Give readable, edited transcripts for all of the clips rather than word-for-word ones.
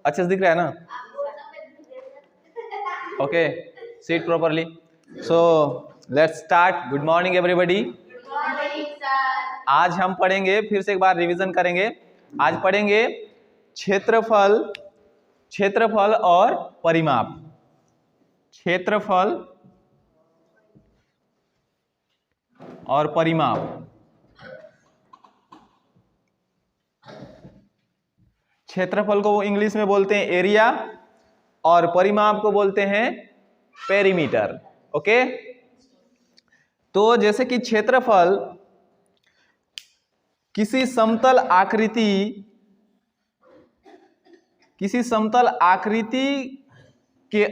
अच्छे से दिख रहा है ना? Okay, sit properly. So let's start. Good morning everybody. Good morning, sir. आज हम पढ़ेंगे, फिर से एक बार रिवीजन करेंगे। आज पढ़ेंगे क्षेत्रफल, क्षेत्रफल और परिमाप। क्षेत्रफल और परिमाप। क्षेत्रफल को इंग्लिश में बोलते हैं एरिया और परिमाप को बोलते हैं पेरीमीटर। ओके, तो जैसे कि क्षेत्रफल किसी समतल आकृति के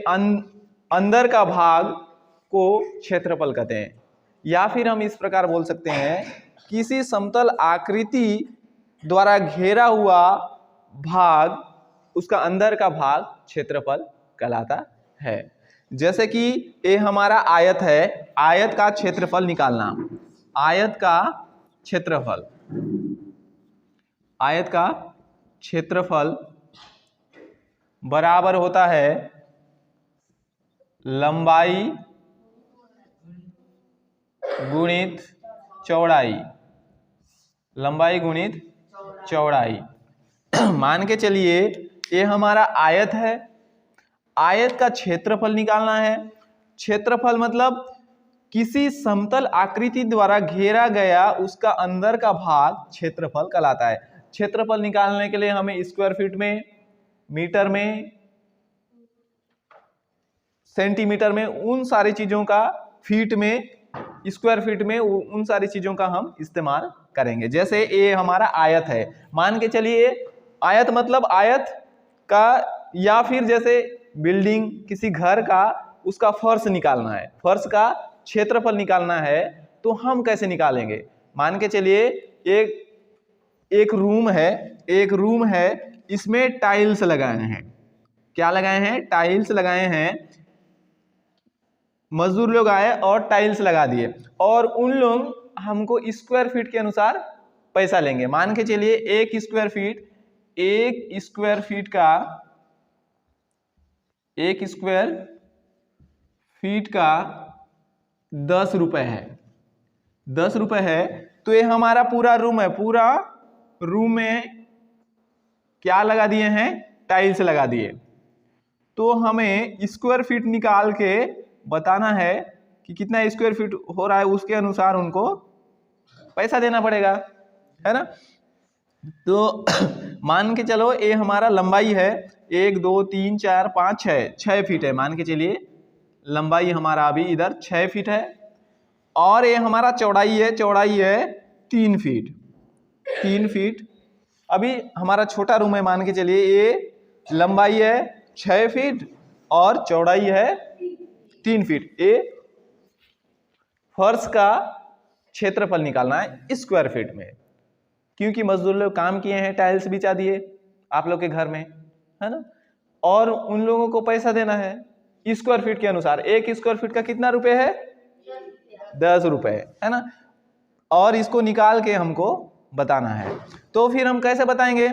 अंदर का भाग को क्षेत्रफल कहते हैं, या फिर हम इस प्रकार बोल सकते हैं किसी समतल आकृति द्वारा घेरा हुआ भाग, उसका अंदर का भाग क्षेत्रफल कहलाता है। जैसे कि ये हमारा आयत है, आयत का क्षेत्रफल निकालना। आयत का क्षेत्रफल, आयत का क्षेत्रफल बराबर होता है लंबाई गुणित चौड़ाई, लंबाई गुणित चौड़ाई। मान के चलिए ये हमारा आयत है, आयत का क्षेत्रफल निकालना है। क्षेत्रफल मतलब किसी समतल आकृति द्वारा घेरा गया उसका अंदर का भाग क्षेत्रफल कहलाता है। क्षेत्रफल निकालने के लिए हमें स्क्वायर फीट में, मीटर में, सेंटीमीटर में, उन सारी चीजों का, फीट में, स्क्वायर फीट में, उन सारी चीजों का हम इस्तेमाल करेंगे। जैसे ये हमारा आयत है, मान के चलिए आयत मतलब आयत का, या फिर जैसे बिल्डिंग, किसी घर का, उसका फर्श निकालना है, फर्श का क्षेत्रफल निकालना है, तो हम कैसे निकालेंगे? मान के चलिए एक रूम है, एक रूम है, इसमें टाइल्स लगाए हैं। क्या लगाए हैं? टाइल्स लगाए हैं। मजदूर लोग आए और टाइल्स लगा दिए, और उन लोग हमको स्क्वायर फीट के अनुसार पैसा लेंगे। मान के चलिए एक स्क्वायर फीट का 10 रुपए है। 10 रुपए है, तो ये हमारा पूरा रूम है। पूरा रूम में क्या लगा दिए हैं? टाइल्स लगा दिए। तो हमें स्क्वायर फीट निकाल के बताना है कि कितना स्क्वायर फीट हो रहा है, उसके अनुसार उनको पैसा देना पड़ेगा, है ना? तो मान के चलो ये हमारा लंबाई है 1 2 3 4 5 6 फीट है। मान के चलिए लंबाई हमारा अभी इधर 6 फीट है, और ये हमारा चौड़ाई है 3 फीट। 3 फीट। अभी हमारा छोटा रूम है, मान के चलिए ये लंबाई है 6 फीट और चौड़ाई है 3 फीट। ये फर्श का क्षेत्रफल निकालना है स्क्वायर फीट में, क्योंकि मजदूर लोग काम किए हैं, टाइल्स बिछा दिए आप लोग के घर में, है ना? और उन लोगों को पैसा देना है स्क्वायर फीट के अनुसार। एक स्क्वायर फीट का कितना रुपए है? 10 रुपए, है ना? और इसको निकाल के हमको बताना है। तो फिर हम कैसे बताएंगे?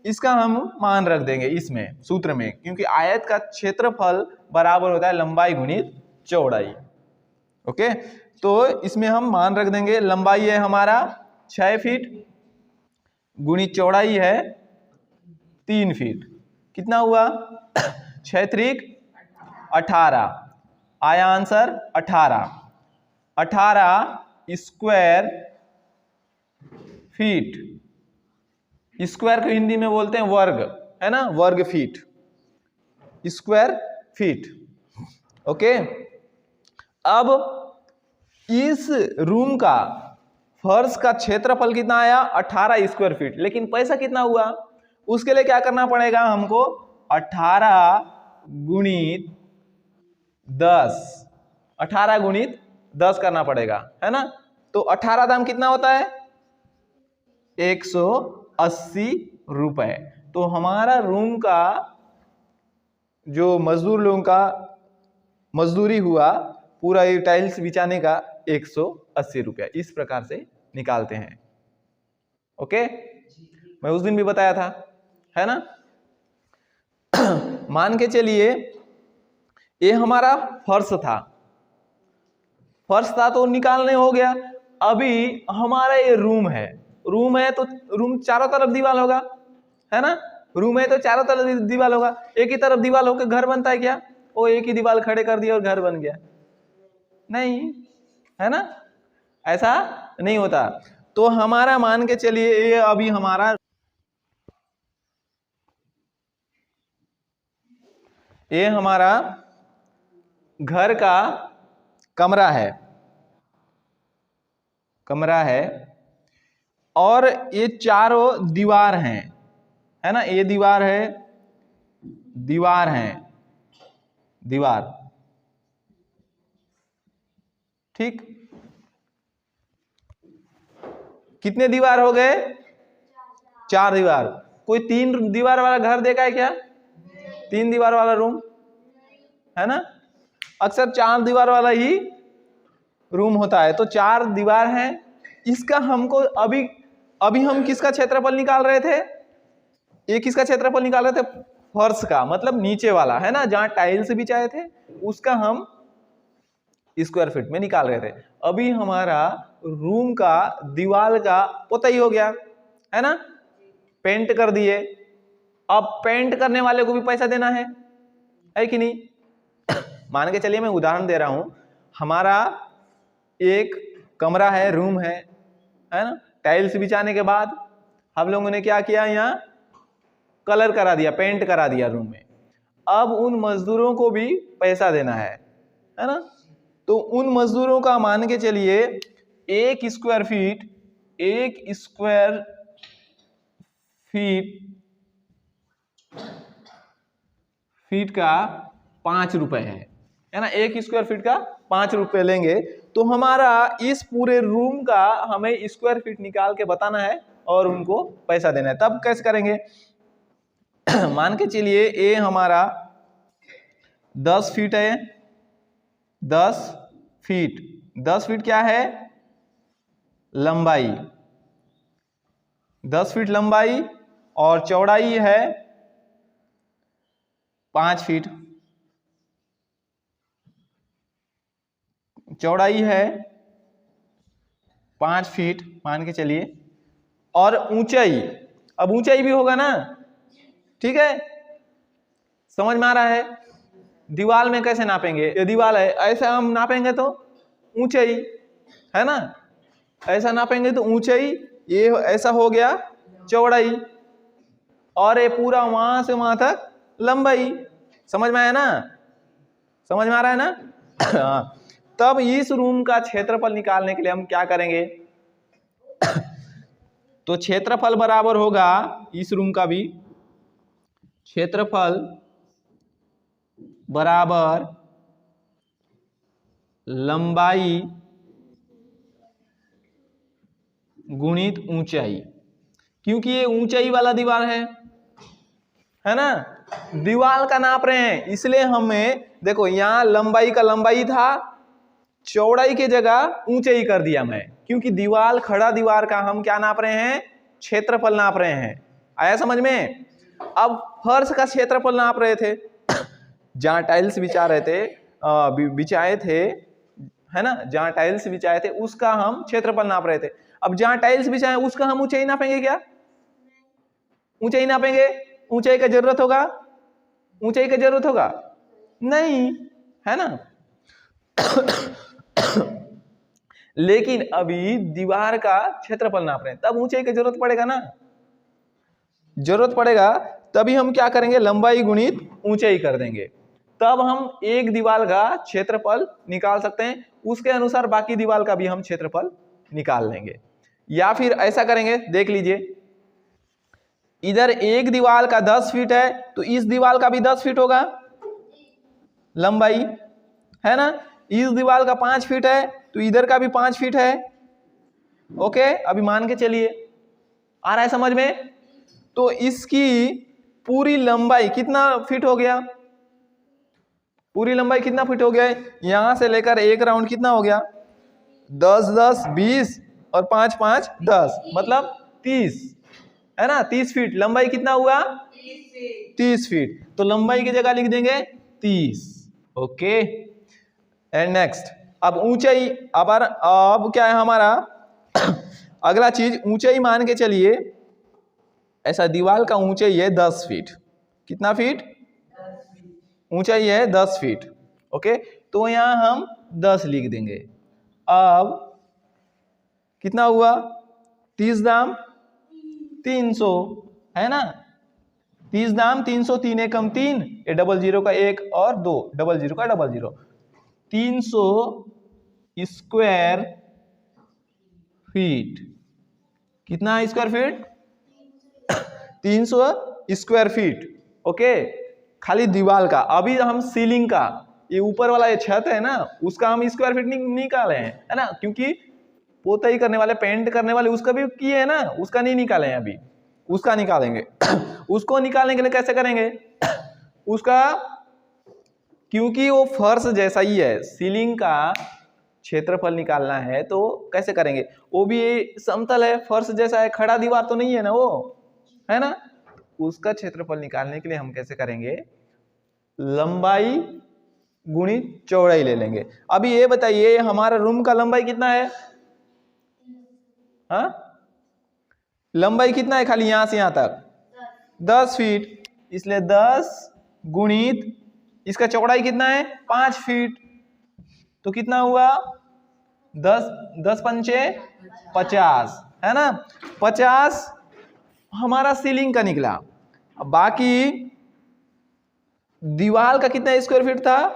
इसका हम मान रख देंगे इसमें, सूत्र में, क्योंकि आयत का क्षेत्रफल बराबर होता है लंबाई गुणित चौड़ाई। ओके, तो इसमें हम मान रख देंगे, लंबाई है हमारा 6 फीट गुणित चौड़ाई है 3 फीट। कितना हुआ? 6 त्रिक 18, आया आंसर 18। 18 square feet. स्क्वायर को हिंदी में बोलते हैं वर्ग, है ना? वर्ग फीट, स्क्वायर फीट। ओके, अब इस रूम का फर्श का क्षेत्रफल कितना आया? 18 स्क्वायर फीट। लेकिन पैसा कितना हुआ? उसके लिए क्या करना पड़ेगा हमको? 18 गुणित 10, 18 गुणित 10 करना पड़ेगा, है ना? तो 18 दाम कितना होता है? 180 रुपए। तो हमारा रूम का जो मजदूर लोगों का मजदूरी हुआ पूरा ये टाइल्स बिछाने का 180 रुपया। इस प्रकार से निकालते हैं। ओके, मैं उस दिन भी बताया था, है ना? मान के चलिए ये हमारा फर्श था, तो निकालने हो गया। अभी हमारा ये रूम है तो रूम चारों तरफ दीवार होगा, है ना। रूम है तो चारों तरफ दीवार होगा। एक ही तरफ दीवार होकर घर बनता है क्या? वो एक ही दीवार खड़े कर दिया और घर बन गया? नहीं, है ना, ऐसा नहीं होता। तो हमारा मान के चलिए ये अभी हमारा घर का कमरा है और ये चारों दीवार हैं, है ना। ये दीवार ठीक। कितने दीवार हो गए? 4 दीवार। कोई 3 दीवार वाला घर देखा है क्या? 3 दीवार वाला रूम, है ना। अक्सर 4 दीवार वाला ही रूम होता है। तो 4 दीवार है। इसका हमको अभी हम किसका क्षेत्रफल निकाल रहे थे? ये किसका क्षेत्रफल निकाल रहे थे? फर्श का, मतलब नीचे वाला, है ना, जहां टाइल्स बिछाए थे उसका हम स्क्वायर फीट में निकाल रहे थे। अभी हमारा रूम का दीवार का पोताई हो गया, है ना, पेंट कर दिए। अब पेंट करने वाले को भी पैसा देना है कि नहीं? मान के चलिए मैं उदाहरण दे रहा हूं। हमारा एक कमरा है, रूम है ना। टाइल्स बिछाने के बाद हम लोगों ने क्या किया? यहाँ कलर करा दिया, पेंट करा दिया रूम में। अब उन मजदूरों को भी पैसा देना है ना। तो उन मजदूरों का मान के चलिए 1 स्क्वायर फीट का 5 रुपए है ना। 1 स्क्वायर फीट का 5 रुपए लेंगे। तो हमारा इस पूरे रूम का हमें स्क्वायर फीट निकाल के बताना है और उनको पैसा देना है। तब कैसे करेंगे? मान के चलिए ये हमारा 10 फीट है। 10 फीट क्या है? लंबाई। 10 फीट लंबाई और चौड़ाई है 5 फीट। चौड़ाई है 5 फीट मान के चलिए। और ऊंचाई, अब ऊंचाई भी होगा ना, ठीक है, समझ में आ रहा है? दीवार में कैसे नापेंगे? ये दीवार है, ऐसा हम नापेंगे तो ऊंचाई, है ना, ऐसा नापेंगे तो ऊंचाई, ये ऐसा हो गया चौड़ाई, और ये पूरा वहां से वहां तक लंबाई। समझ में आया ना? समझ में आ रहा है ना? तब इस रूम का क्षेत्रफल निकालने के लिए हम क्या करेंगे? तो क्षेत्रफल बराबर होगा, इस रूम का भी क्षेत्रफल बराबर लंबाई गुणित ऊंचाई, क्योंकि ये ऊंचाई वाला दीवार है ना। दीवार का नाप रहे हैं, इसलिए हमें देखो यहां लंबाई का लंबाई था, चौड़ाई की जगह ऊंचाई कर दिया मैं, क्योंकि दीवार खड़ा दीवार का हम क्या नाप रहे हैं? क्षेत्रफल नाप रहे हैं। आया समझ में? अब फर्श का क्षेत्रफल नाप रहे थे, जहां टाइल्स बिछाए थे, है ना, जहां टाइल्स बिछाए थे उसका हम क्षेत्रफल नाप रहे थे। अब जहां टाइल्स बिछाए उसका हम ऊंचाई नापेंगे क्या? ऊंचाई नापेंगे? ऊंचाई का जरूरत होगा? नहीं, है ना। लेकिन अभी दीवार का क्षेत्रफल नाप रहे हैं, तब ऊंचाई की जरूरत पड़ेगा ना, जरूरत पड़ेगा। तभी हम क्या करेंगे? लंबाई गुणित ऊंचाई कर देंगे, तब हम एक दीवार का क्षेत्रफल निकाल सकते हैं। उसके अनुसार बाकी दीवार का भी हम क्षेत्रफल निकाल लेंगे। या फिर ऐसा करेंगे, देख लीजिए, इधर एक दीवार का 10 फीट है तो इस दीवार का भी 10 फीट होगा लंबाई, है ना। इस दीवार का 5 फीट है तो इधर का भी 5 फीट है। ओके, अभी मान के चलिए, आ रहा है समझ में? तो इसकी पूरी लंबाई कितना फीट हो गया? पूरी लंबाई कितना फीट हो गया? यहां से लेकर एक राउंड कितना हो गया? 10 10 20 और 5 5 10, मतलब 30। है ना, 30 फीट। लंबाई कितना हुआ? 30 फीट। तो लंबाई की जगह लिख देंगे 30। ओके, एंड नेक्स्ट अब ऊंचाई। अब क्या है हमारा अगला चीज ऊंचाई मान के चलिए। ऐसा दीवार का ऊंचाई है 10 फीट। कितना फीट? ऊंचाई है 10 फीट। ओके, तो यहां हम 10 लिख देंगे। अब कितना हुआ? 30 दाम 300, है ना, 30 दाम 300, 3 एकम 3, ये डबल जीरो का 1 और 2, डबल जीरो का डबल जीरो, 300 स्क्वायर फीट। कितना square feet? 300 square feet. Okay, खाली दीवार का। अभी हम सीलिंग का, ये ऊपर वाला ये छत है ना, उसका हम स्क्वायर फीट निकाले हैं, है ना, क्योंकि पोताई करने वाले, पेंट करने वाले, उसका भी किए है ना, उसका नहीं निकाले हैं अभी, उसका निकालेंगे। उसको निकालने के लिए कैसे करेंगे? उसका, क्योंकि वो फर्श जैसा ही है, सीलिंग का क्षेत्रफल निकालना है तो कैसे करेंगे? वो भी समतल है, फर्श जैसा है, खड़ा दीवार तो नहीं है ना वो, है ना। उसका क्षेत्रफल निकालने के लिए हम कैसे करेंगे? लंबाई गुणित चौड़ाई ले लेंगे। अभी ये बताइए हमारा रूम का लंबाई कितना है? हाँ, लंबाई कितना है खाली यहां से यहां तक? 10 फीट। इसलिए 10 गुणित इसका चौड़ाई कितना है? 5 फीट। तो कितना हुआ? 10 पंचे 50, है ना। 50 हमारा सीलिंग का निकला। अब बाकी दीवार का कितना स्क्वायर फीट था?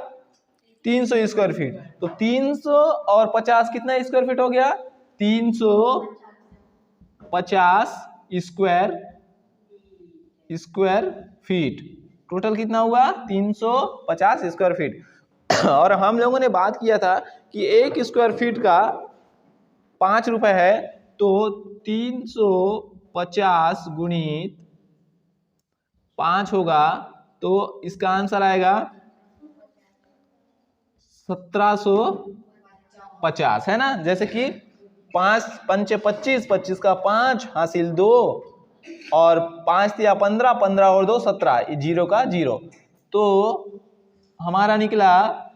300 स्क्वायर फीट। तो 300 और 50 कितना स्क्वायर फीट हो गया? 350 स्क्वायर फीट। टोटल कितना हुआ? 350 स्क्वायर फीट। और हम लोगों ने बात किया था कि 1 स्क्वायर फीट का 5 रुपए है, तो 350 गुणित 5 होगा, तो इसका आंसर आएगा 1750, है ना। जैसे कि 5 पंचे 25, 25 का 5 हासिल 2, और 5 या 15, 15 और 2 17, ये जीरो का जीरो। तो हमारा निकला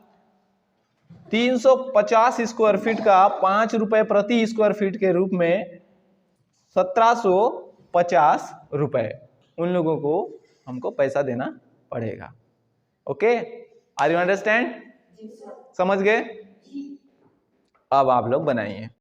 350 स्क्वायर फीट का 5 रुपए प्रति स्क्वायर फीट के रूप में 1750 रुपए उन लोगों को हमको पैसा देना पड़ेगा। Okay, are you understand? समझ गए? अब आप लोग बनाइए।